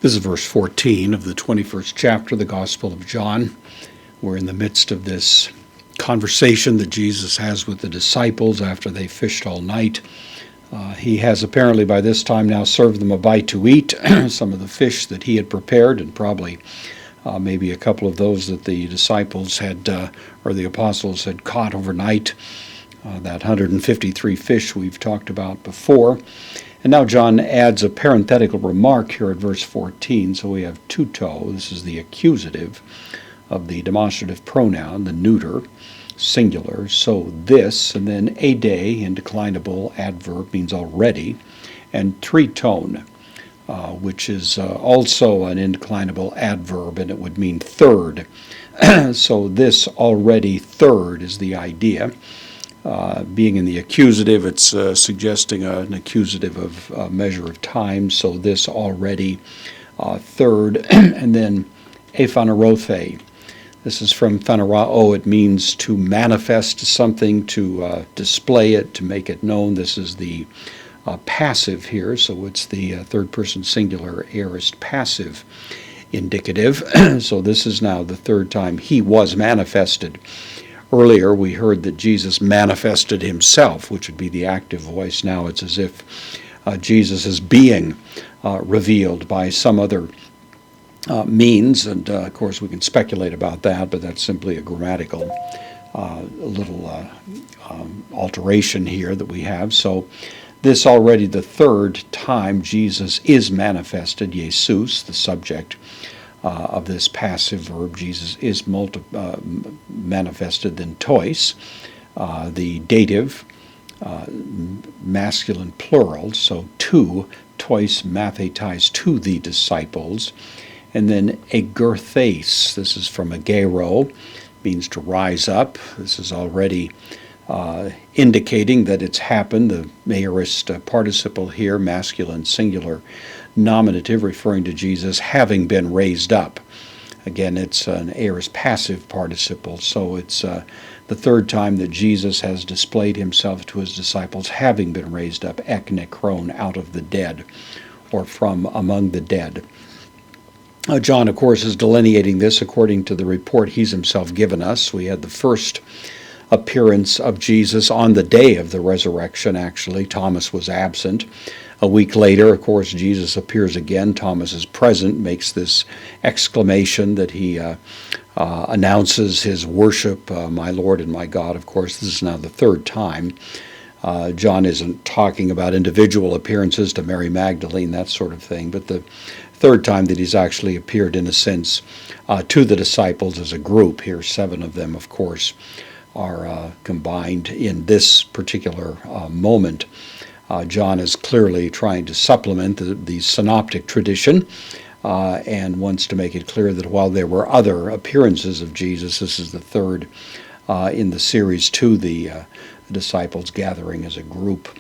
This is verse 14 of the 21st chapter of the Gospel of John. We're in the midst of this conversation that Jesus has with the disciples after they fished all night. He has apparently by this time now served them a bite to eat, some of the fish that he had prepared, and probably maybe a couple of those that the disciples had, or the apostles had caught overnight. That 153 fish we've talked about before. And now John adds a parenthetical remark here at verse 14. So we have tuto, this is the accusative of the demonstrative pronoun, the neuter, singular. So this, and then ade, indeclinable adverb, means already, and triton, which is also an indeclinable adverb, and it would mean third. So this already third is the idea. Being in the accusative, it's suggesting an accusative of a measure of time, so this already third. And then ephanerothe. This is from phanerao. It means to manifest something, to display it, to make it known. This is the passive here, so it's the third person singular aorist passive indicative. So this is now the third time he was manifested. Earlier, we heard that Jesus manifested himself, which would be the active voice. Now it's as if Jesus is being revealed by some other means, and of course we can speculate about that, but that's simply a grammatical little alteration here that we have. So this already the third time Jesus is manifested, Jesus, the subject of this passive verb. Jesus is manifested, then tois, the dative, masculine plural, so to, tois mathetais, to the disciples, and then agerthes, this is from agero, means to rise up. This is already indicating that it's happened. The aorist participle here, masculine singular nominative, referring to Jesus having been raised up. Again, it's an aorist passive participle, so it's the third time that Jesus has displayed himself to his disciples having been raised up, ek nekron, out of the dead, or from among the dead. John, of course, is delineating this according to the report he's himself given us. We had the first appearance of Jesus on the day of the resurrection, actually. Thomas was absent. A week later, of course, Jesus appears again. Thomas is present, makes this exclamation that he announces his worship, my Lord and my God. Of course, this is now the third time. John isn't talking about individual appearances to Mary Magdalene, that sort of thing, but the third time that he's actually appeared, in a sense, to the disciples as a group. Here, 7 of them, of course, are combined in this particular moment. John is clearly trying to supplement the synoptic tradition and wants to make it clear that while there were other appearances of Jesus, this is the third in the series to the disciples gathering as a group.